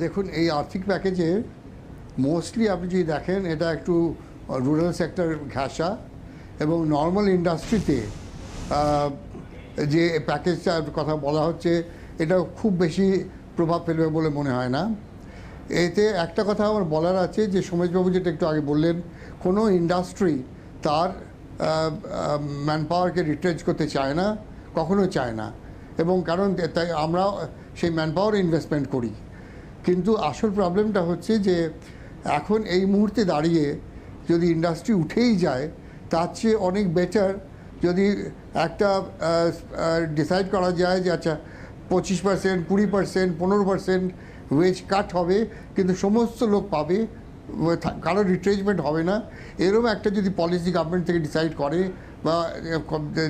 দেখুন, এই আর্থিক প্যাকেজে মোস্টলি আপনি যদি দেখেন, এটা একটু রুরাল সেক্টর ঘেঁষা, এবং নর্মাল ইন্ডাস্ট্রিতে যে প্যাকেজটার কথা বলা হচ্ছে, এটা খুব বেশি প্রভাব ফেলবে বলে মনে হয় না। এতে একটা কথা আমার বলার আছে, যে সোমেশবাবু যেটা একটু আগে বললেন, কোনো ইন্ডাস্ট্রি তার ম্যান পাওয়ারকে রিট্রেচ করতে চায় না, কখনো চায় না, এবং কারণ তাই আমরা সেই ম্যান পাওয়ার ইনভেস্টমেন্ট করি। কিন্তু আসল প্রবলেমটা হচ্ছে যে এখন এই মুহূর্তে দাঁড়িয়ে যদি ইন্ডাস্ট্রি উঠেই যায়, তার চেয়ে অনেক বেটার যদি একটা ডিসাইড করা যায় যে আচ্ছা 25%, 20%, 15% ওয়েজ কাট হবে, কিন্তু সমস্ত লোক পাবে, কারো রিট্রেজমেন্ট হবে না, এরকম একটা যদি পলিসি গভর্নমেন্ট থেকে ডিসাইড করে বা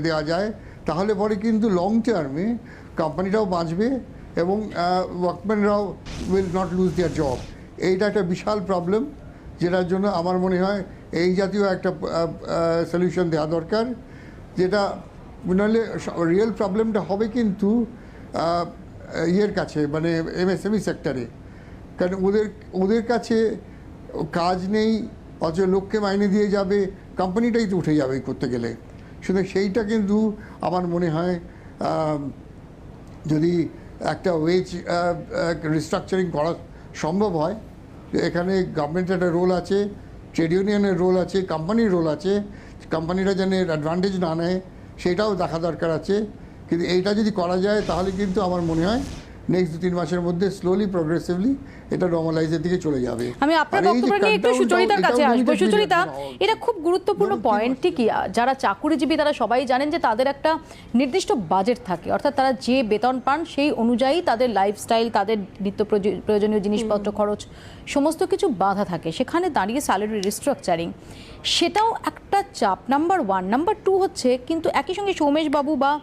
দেওয়া যায়, তাহলে পরে কিন্তু লং টার্মে কোম্পানিটাও বাঁচবে এবং ওয়ার্কম্যানরাও will not lose their job. এইটা একটা বিশাল প্রবলেম, যেটার জন্য আমার মনে হয় এই জাতীয় একটা সলিউশন দেওয়া দরকার, যেটা নাহলে রিয়েল প্রবলেমটা হবে কিন্তু ইয়ের কাছে, মানে এমএসএমই সেক্টরে। কারণ ওদের কাছে কাজ নেই, অথচ লোককে মাইনে দিয়ে যাবে, কোম্পানিটাই তো উঠে যাবে করতে গেলে। সুতরাং সেইটা কিন্তু আমার মনে হয় যদি একটা ওয়েজ রিস্ট্রাকচারিং করা সম্ভব হয়, এখানে গভর্নমেন্টের একটা রোল আছে, ট্রেড ইউনিয়নের রোল আছে, কোম্পানির রোল আছে, কোম্পানিরা যেন অ্যাডভান্টেজ না নেয় সেটাও দেখা দরকার আছে। কিন্তু এইটা যদি করা যায় তাহলে কিন্তু আমার মনে হয় নেক্সট 2-3 মাসের মধ্যে স্লোলি প্রোগ্রেসিভলি এটা নর্মালাইজের দিকে চলে যাবে। আমি আপনার বক্তব্য নিয়ে একটু সুচরিতার কাছে আসবো। সুচরিতা, এটা খুব গুরুত্বপূর্ণ পয়েন্ট কি, যারা চাকুরিজীবী তারা সবাই জানেন যে তাদের একটা নির্দিষ্ট বাজেট থাকে, অর্থাৎ তারা যে বেতন পান সেই অনুযায়ী তাদের লাইফস্টাইল, তাদের নিত্য প্রয়োজনীয় জিনিসপত্র খরচ সমস্ত কিছু বাধা থাকে। সেখানে দাঁড়িয়ে স্যালারি রিস্ট্রাকচারিং সেটাও একটা চাপ, নাম্বার 1। নাম্বার 2 হচ্ছে কিন্তু একই সঙ্গে সৌমেশ বাবু বা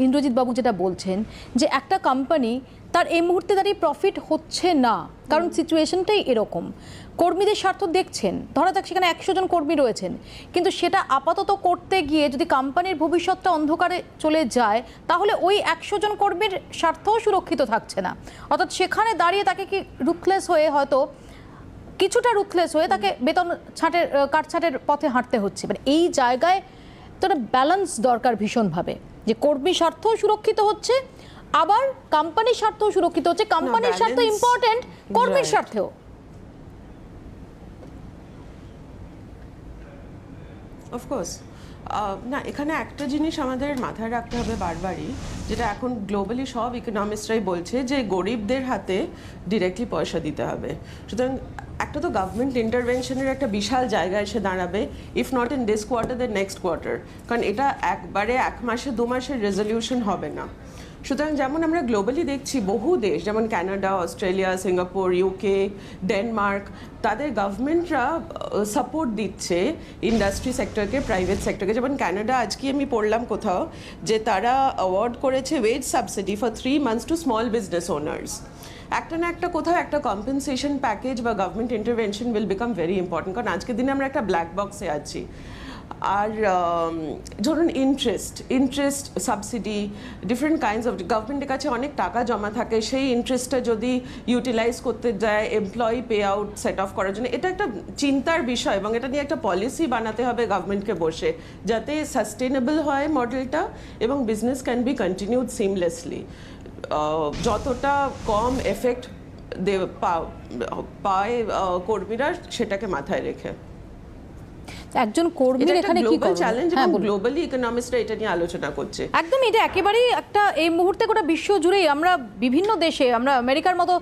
ইন্দ্রজিৎ বাবু যেটা বলছেন যে একটা কোম্পানি তার এই মুহূর্তে দাঁড়িয়ে প্রফিট হচ্ছে না, কারণ সিচুয়েশনটাই এরকম। কর্মীদের স্বার্থ দেখছেন, ধরা যাক সেখানে 100 জন কর্মী রয়েছেন, কিন্তু সেটা আপাতত করতে গিয়ে যদি কোম্পানির ভবিষ্যৎটা অন্ধকারে চলে যায় তাহলে ওই 100 জন কর্মীর স্বার্থও সুরক্ষিত থাকছে না। অর্থাৎ সেখানে দাঁড়িয়ে তাকে কি রুথলেস হয়ে, হয়তো কিছুটা রুথলেস হয়ে তাকে বেতন ছাঁটের কাটছাঁটের পথে হাঁটতে হচ্ছে। মানে এই জায়গায় তো একটা ব্যালেন্স দরকার ভীষণভাবে, যে কর্মী স্বার্থও সুরক্ষিত হচ্ছে, আবার কোম্পানির স্বার্থও সুরক্ষিত হচ্ছে। কোম্পানির স্বার্থ ইম্পর্টেন্ট, কর্মীর স্বার্থেও। অফকোর্স না, এখানে একটা জিনিস আমাদের মাথায় রাখতে হবে বারবারই, যেটা এখন গ্লোবালি সব ইকোনমিস্টরাই বলছে, যে গরিবদের হাতে ডিরেক্টলি পয়সা দিতে হবে। সুতরাং একটা তো গভর্নমেন্ট ইন্টারভেনশনের একটা বিশাল জায়গা এসে দাঁড়াবে, if not in this quarter then next quarter, কারণ এটা একবারে 1 মাসে 2 মাসের রেজলিউশন হবে না। সুতরাং যেমন আমরা গ্লোবালি দেখছি বহু দেশ, যেমন Canada, Australia, Singapore, UK, Denmark, তাদের গভর্নমেন্টরা সাপোর্ট দিচ্ছে ইন্ডাস্ট্রি সেক্টরকে, প্রাইভেট সেক্টরকে। যেমন কানাডা, আজকে আমি পড়লাম কোথাও যে তারা অ্যাওয়ার্ড করেছে wage subsidy for 3 months to small business owners. একটা না একটা কোথাও একটা কম্পেনসেশন প্যাকেজ বা government intervention will become very important, কারণ আজকের দিনে আমরা একটা ব্ল্যাক বক্সে আছি। আর ধরুন interest subsidy, different kinds of, গভর্নমেন্টের কাছে অনেক টাকা জমা থাকে, সেই ইন্টারেস্টটা যদি ইউটিলাইজ করতে যায় employee pay out set of করার জন্য, এটা একটা চিন্তার বিষয় এবং এটা নিয়ে একটা পলিসি বানাতে হবে গভর্নমেন্টকে বসে, যাতে সাস্টেনেবল হয় মডেলটা এবং business can be continued seamlessly. যতটা কম এফেক্ট পায় কর্মীরা, সেটাকে মাথায় রেখে। একজন কর্মীর এখানে কি করবে? চ্যালেঞ্জ এবং গ্লোবালি ইকোনমিস্টরা এটা নিয়ে আলোচনা করছে। একদম, এটা একেবারেই একটা এই মুহূর্তে গোটা বিশ্ব জুড়েই আমরা বিভিন্ন দেশে, আমরা আমেরিকার মতো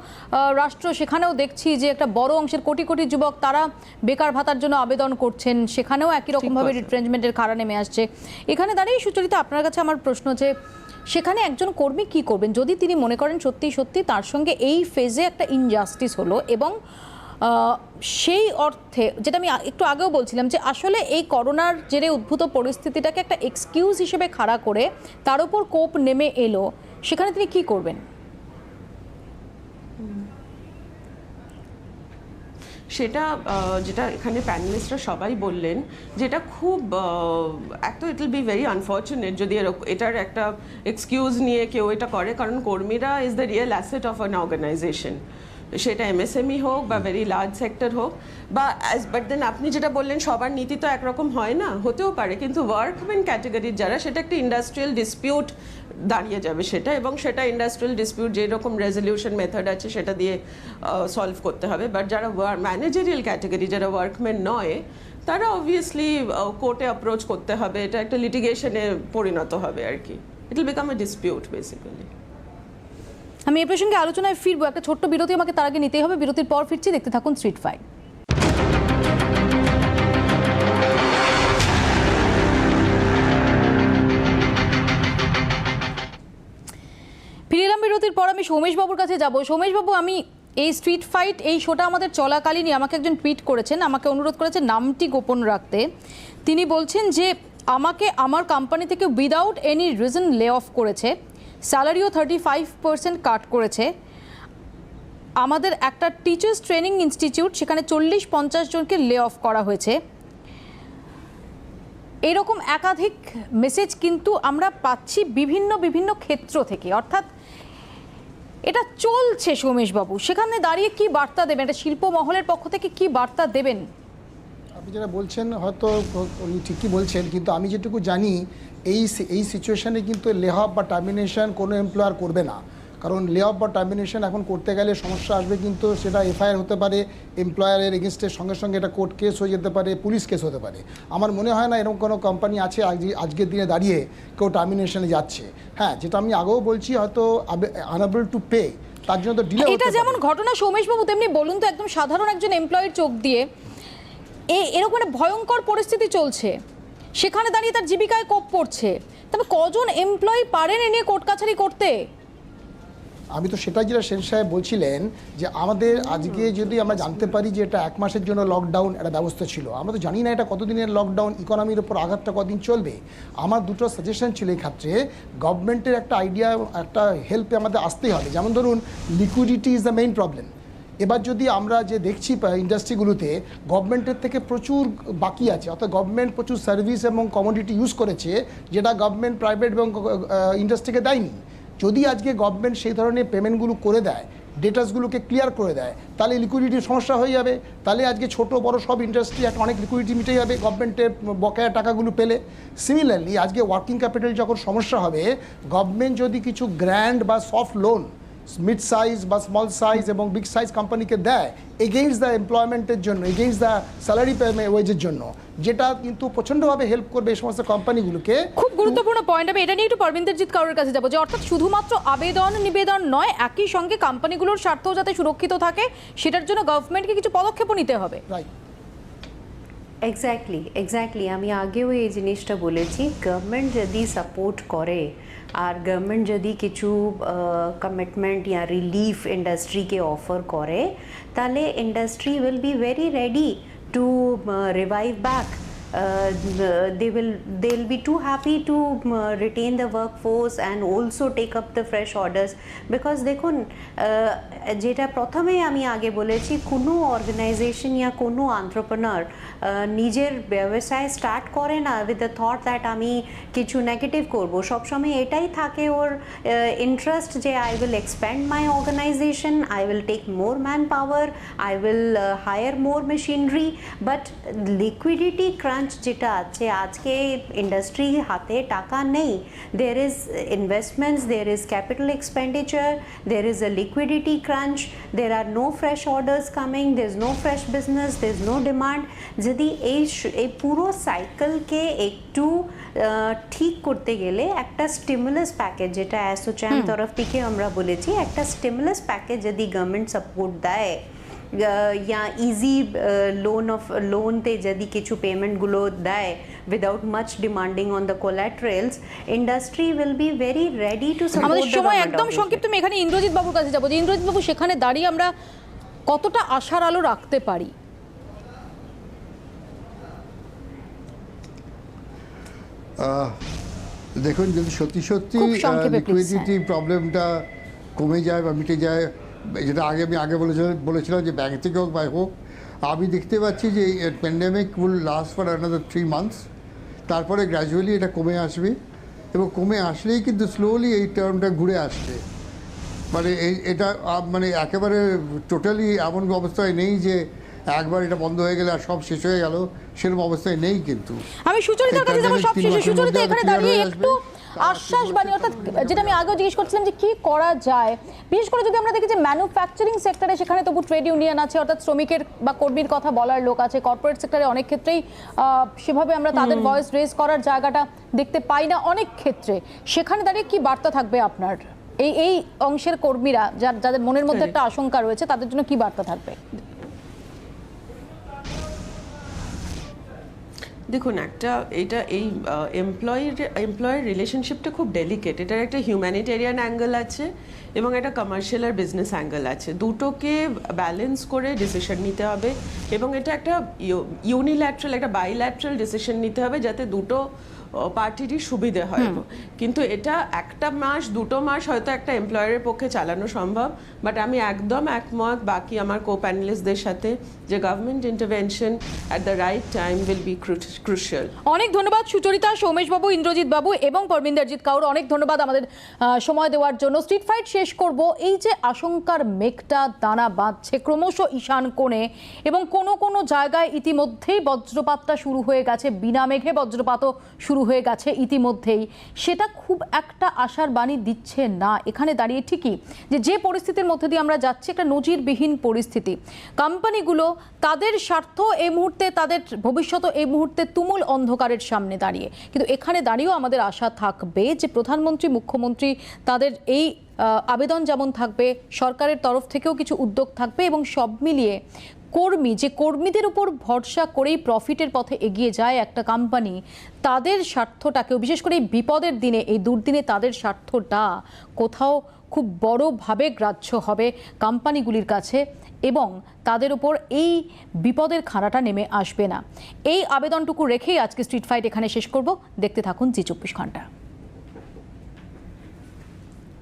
রাষ্ট্র, সেখানেও দেখছি যে একটা বড় অংশের কোটি কোটি যুবক তারা বেকার ভাতার জন্য আবেদন করছেন, সেখানেও একই রকমভাবে রিট্রেঞ্চমেন্টের কারণ নেমে আসছে। এখানে দাঁড়িয়ে সুচরিতা, আপনার কাছে আমার প্রশ্ন, যে সেখানে একজন কর্মী কি করবেন যদি তিনি মনে করেন সত্যি সত্যি তার সঙ্গে এই ফেজে একটা ইনজাস্টিস হলো, এবং সেই অর্থে যেটা আমি একটু আগেও বলছিলাম যে আসলে এই করোনার জেরে উদ্ভূত পরিস্থিতিটাকে একটা এক্সকিউজ হিসেবে খাড়া করে তার উপর কোপ নেমে এলো, সেখানে তিনি কি করবেন? সেটা যেটা এখানে প্যানেলিস্টরা সবাই বললেন, যেটা খুব একটা it will be very unfortunate যদি এটার একটা এক্সকিউজ নিয়ে কেউ এটা করে, কারণ কর্মীরা is the real asset of an organisation, সেটা এমএসএমই হোক বা ভেরি লার্জ সেক্টর হোক বা বাট দেন আপনি যেটা বললেন সবার নীতি তো একরকম হয় না, হতেও পারে, কিন্তু ওয়ার্কম্যান ক্যাটাগরির যারা, সেটা একটা ইন্ডাস্ট্রিয়াল ডিসপিউট দাঁড়িয়ে যাবে সেটা, এবং সেটা ইন্ডাস্ট্রিয়াল ডিসপিউট যেরকম রেজলিউশন মেথড আছে সেটা দিয়ে সলভ করতে হবে। বাট যারা ম্যানেজারিয়াল ক্যাটাগরি, যারা ওয়ার্কম্যান নয়, তারা অবভিয়াসলি কোর্টে অ্যাপ্রোচ করতে হবে, এটা একটা লিটিগেশনে পরিণত হবে আর কি, it will become a dispute basically. আমি এই প্রসঙ্গে আলোচনায় ফিরবো, একটা ছোট্ট বিরতি আমাকে তার আগে নিতেই হবে। বিরতির পর ফিরছি, দেখতে থাকুন স্ট্রিট ফাইট। বিরতির পর আমি সৌমেশবাবুর কাছে যাব। সৌমেশবাবু, আমি এই স্ট্রিট ফাইট এই শোটা আমাদের চলাকালীনই আমাকে একজন টুইট করেছেন, আমাকে অনুরোধ করেছেন নামটি গোপন রাখতে। তিনি বলছেন যে আমাকে আমার কোম্পানি থেকে উইদাউট এনি রিজন লে অফ করেছে, স্যালারিও 35% কাট করেছে। আমাদের একটা টিচার্স ট্রেনিং ইনস্টিটিউট, সেখানে 40-50 জনকে লে অফ করা হয়েছে। এরকম একাধিক মেসেজ কিন্তু আমরা পাচ্ছি বিভিন্ন ক্ষেত্র থেকে, অর্থাৎ এটা চলছে। সৌমেশবাবু, সেখানে দাঁড়িয়ে কি বার্তা দেবেন, এটা শিল্প মহলের পক্ষ থেকে কি বার্তা দেবেন? আপনি যেটা বলছেন হয়তো উনি ঠিকই বলছেন, কিন্তু আমি যেটুকু জানি এই সিচুয়েশানে কিন্তু লে অফ বা টার্মিনেশন কোনো এমপ্লয়ার করবে না। কারণ লে অফ বা টার্মিনেশন এখন করতে গেলে সমস্যা আসবে, কিন্তু সেটা এফআইআর হতে পারে এমপ্লয়ারের এগেনস্টের, সঙ্গে সঙ্গে এটা কোর্ট কেস হয়ে যেতে পারে, পুলিশ কেস হতে পারে। আমার মনে হয় না এরকম কোনো কোম্পানি আছে আজকের দিনে দাঁড়িয়ে কেউ টার্মিনেশনে যাচ্ছে। হ্যাঁ, যেটা আমি আগেও বলছি, হয়তো আনএবল টু পে, তার জন্য তো ডিলে। এটা যেমন ঘটনা সৌমেশবাবু, তেমনি বলুন তো একদম সাধারণ একজন এমপ্লয়ির চোখ দিয়ে এরকম একটা ভয়ঙ্কর পরিস্থিতি চলছে, সেখানে দাঁড়িয়ে তার জীবিকায় কোপ পড়ছে, তবে কজন এমপ্লয়ি পারেন এ নিয়ে কোর্ট কাছারি করতে? আমি তো সেটাই যেটা সেন সাহেব বলছিলেন, যে আমাদের আজকে যদি আমরা জানতে পারি যে এটা 1 মাসের জন্য লকডাউন একটা ব্যবস্থা ছিল, আমরা তো জানি না এটা কতদিনের লকডাউন, ইকোনমির উপর আঘাতটা কদিন চলবে। আমার দুটো সাজেশন ছিল এই ক্ষেত্রে, গভর্নমেন্টের একটা আইডিয়া, একটা হেল্পে আমাদের আসতেই হবে। যেমন ধরুন, liquidity is the main problem. এবার যদি আমরা যে দেখছি ইন্ডাস্ট্রিগুলোতে গভর্নমেন্টের থেকে প্রচুর বাকি আছে, অর্থাৎ গভর্নমেন্ট প্রচুর সার্ভিস এবং কমোডিটি ইউজ করেছে, যেটা গভর্নমেন্ট প্রাইভেট এবং ইন্ডাস্ট্রিকে দেয়নি। যদি আজকে গভর্নমেন্ট সেই ধরনের পেমেন্টগুলো করে দেয়, ডেটাসগুলোকে ক্লিয়ার করে দেয়, তাহলে লিকুইডিটির সমস্যা হয়ে যাবে। তাহলে আজকে ছোট বড় সব ইন্ডাস্ট্রি একটা অনেক লিকুইডিটি মিটে যাবে গভর্নমেন্টের বকেয়া টাকাগুলো পেলে। সিমিলারলি আজকে ওয়ার্কিং ক্যাপিটাল যখন সমস্যা হবে, গভর্নমেন্ট যদি কিছু গ্র্যান্ড বা সফট লোন মিড সাইজ বা স্মল সাইজ এবং বিগ সাইজ কোম্পানিকে দেয় এগেইনস্ট দ্য এমপ্লয়মেন্টের জন্য, এগেইনস্ট দ্য স্যালারি ওয়েজের জন্য, যেটা কিন্তু প্রচণ্ডভাবে হেল্প করবে এই সমস্ত কোম্পানিগুলোকে। খুব গুরুত্বপূর্ণ পয়েন্ট। আমি এটা নিয়ে একটু পরমিন্দেরজিৎ কাউরের কাছে যাবো, যে অর্থাৎ শুধুমাত্র আবেদন নিবেদন নয়, একই সঙ্গে কোম্পানিগুলোর স্বার্থও যাতে সুরক্ষিত থাকে, সেটার জন্য গভর্নমেন্টকে কিছু পদক্ষেপও নিতে হবে। রাইট, এক্স্যাক্টলি আমি আগেও এই জিনিসটা বলেছি, গভর্নমেন্ট যদি সাপোর্ট করে আর গভর্নমেন্ট যদি কিছু কমিটমেন্ট ইয়া রিলিফ ইন্ডাস্ট্রিকে অফার করে, তাহলে industry will be very ready to revive back. they'll be too happy to retain the workforce and also take up the fresh orders, because দেখুন যেটা প্রথমে আমি আগে বলেছি, কোনো অর্গানাইজেশন ইয়া কোনো এন্টারপ্রেনার নিজের ব্যবসায় স্টার্ট করে না উইথ দ্য থট দ্যাট আমি কিছু নেগেটিভ করব। সবসময় এটাই থাকে ওর ইন্টারেস্ট, যে I will expand my organisation, I will take more manpower, I will hire more machinery. But liquidity crunch যেটা আছে, আজকে ইন্ডাস্ট্রি হাতে টাকা নেই, there is investments, there is capital expenditure, there is a liquidity crunch, there are no fresh orders coming, there's no fresh business, there's no demand. যদি এই পুরো সাইকেলকে একটু ঠিক করতে গেলে একটা স্টিমুলাস প্যাকেজ, যেটা অ্যাসোচ্যাম তরফ থেকে আমরা বলেছি, একটা স্টিমুলাস প্যাকেজ যদি গভর্নমেন্ট সাপোর্ট দেয়, या इजी लोन তে যদি কিছু পেমেন্টগুলো দেয় without much demanding on the collaterals, industry will be very ready to support. আমাদের সময় একদম সংক্ষিপ্ত, আমি এখানে ইন্দ্রজিৎ বাবুর কাছে যাবো। যে ইন্দ্রজিৎ বাবু, সেখানে দাঁড়িয়ে আমরা কতটা আশার আলো রাখতে পারি? দেখুন, যদি সত্যি লিকুইডিটি প্রবলেমটা কমে যায় বা মিটে যায়, যেটা আমি আগে বলেছিলাম যে ব্যাংক থেকে হোক বা হোক, আমি দেখতে পাচ্ছি যে এই pandemic will last for another 3 months. তারপরে গ্র্যাজুয়ালি এটা কমে আসবে, এবং কমে আসলেই কিন্তু স্লোলি এই টার্মটা ঘুরে আসবে। মানে এটা মানে একেবারে টোটালি এমন অবস্থায় নেই যে একবার এটা বন্ধ হয়ে গেলে আর সব শেষ হয়ে গেল, সেরকম অবস্থায় নেই। কিন্তু আমি সুচরিতার কাছে যাব সবশেষে। সুচরিতা, এখানে দাঁড়িয়ে একটু আশ্বাস বাণী, অর্থাৎ যেটা আমি আগেও জিজ্ঞেস করছিলাম যে কি করা যায়, বিশেষ করে যদি আমরা দেখি যে ম্যানুফ্যাকচারিং সেক্টরে, সেখানে তবু ট্রেড ইউনিয়ন আছে, অর্থাৎ শ্রমিকের বা কর্মীর কথা বলার লোক আছে। কর্পোরেট সেক্টরে অনেক ক্ষেত্রেই সেভাবে আমরা তাদের ভয়েস রেজ করার জায়গাটা দেখতে পাই না অনেক ক্ষেত্রে। সেখানে দাঁড়িয়ে কি বার্তা থাকবে আপনার এই অংশের কর্মীরা, যাদের মনের মধ্যে একটা আশঙ্কা রয়েছে, তাদের জন্য কি বার্তা থাকবে? দেখুন এই এমপ্লয়ের রিলেশনশিপটা খুব ডেলিকেট। এটার একটা হিউম্যানিটেরিয়ান অ্যাঙ্গেল আছে এবং একটা কমার্শিয়াল আর বিজনেস অ্যাঙ্গেল আছে। দুটোকে ব্যালেন্স করে ডিসিশন নিতে হবে এবং এটা একটা ইউনিল্যাটারাল, একটা বাইল্যাটারাল ডিসিশন নিতে হবে যাতে দুটো পার্টিরই সুবিধে হয়। কিন্তু এটা একটা মাস 2 মাস হয়তো একটা এমপ্লয়ারের পক্ষে চালানো সম্ভব, বাট আমি একদম একমত বাকি আমার কো প্যানেলিস্টদের সাথে যে government intervention at the right time will be crucial. অনেক ধন্যবাদ সুচরিতা, সৌমেশ বাবু, ইন্দ্রজিৎ বাবু এবং পরমিন্দারজিৎ কাউর, অনেক ধন্যবাদ আমাদের সময় দেওয়ার জন্য। স্ট্রিট ফাইট শেষ করব। এই যে আশঙ্কার মেঘটা দানা বাঁধছে ক্রমশ ঈশান কোণে এবং কোনো জায়গায় ইতিমধ্যেই বজ্রপাতটা শুরু হয়ে গেছে, বিনা মেঘে বজ্রপাতও শুরু হয়ে গেছে ইতিমধ্যেই, সেটা খুব একটা আশার বাণী দিচ্ছে না। এখানে দাঁড়িয়ে ঠিকই যে পরিস্থিতির মধ্যে দিয়ে আমরা যাচ্ছি, একটা নজিরবিহীন পরিস্থিতি। কোম্পানিগুলো তাদের স্বার্থ এই মুহূর্তে, তাদের ভবিষ্যৎ এই মুহূর্তে তুমুল অন্ধকারের সামনে দাঁড়িয়ে। কিন্তু এখানে দাঁড়িয়েও আমাদের আশা থাকবে যে প্রধানমন্ত্রী, মুখ্যমন্ত্রী তাদের এই আবেদন যেমন থাকবে, সরকারের তরফ থেকেও কিছু উদ্যোগ থাকবে এবং সব মিলিয়ে কর্মীদের উপর ভরসা করেই প্রফিটের পথে এগিয়ে যায় একটা কোম্পানি, তাদের স্বার্থটাকেও, বিশেষ করে এই বিপদের দিনে, এই দুর্দিনে তাদের স্বার্থটা কোথাও খুব বড়ভাবে গ্রাহ্য হবে কোম্পানিগুলির কাছে এবং তাদের উপর এই বিপদের খাড়াটা নেমে আসবে না। এই আবেদনটুকু রেখেই আজকে স্ট্রিট ফাইট এখানে শেষ করব। দেখতে থাকুন জি 24 ঘন্টা।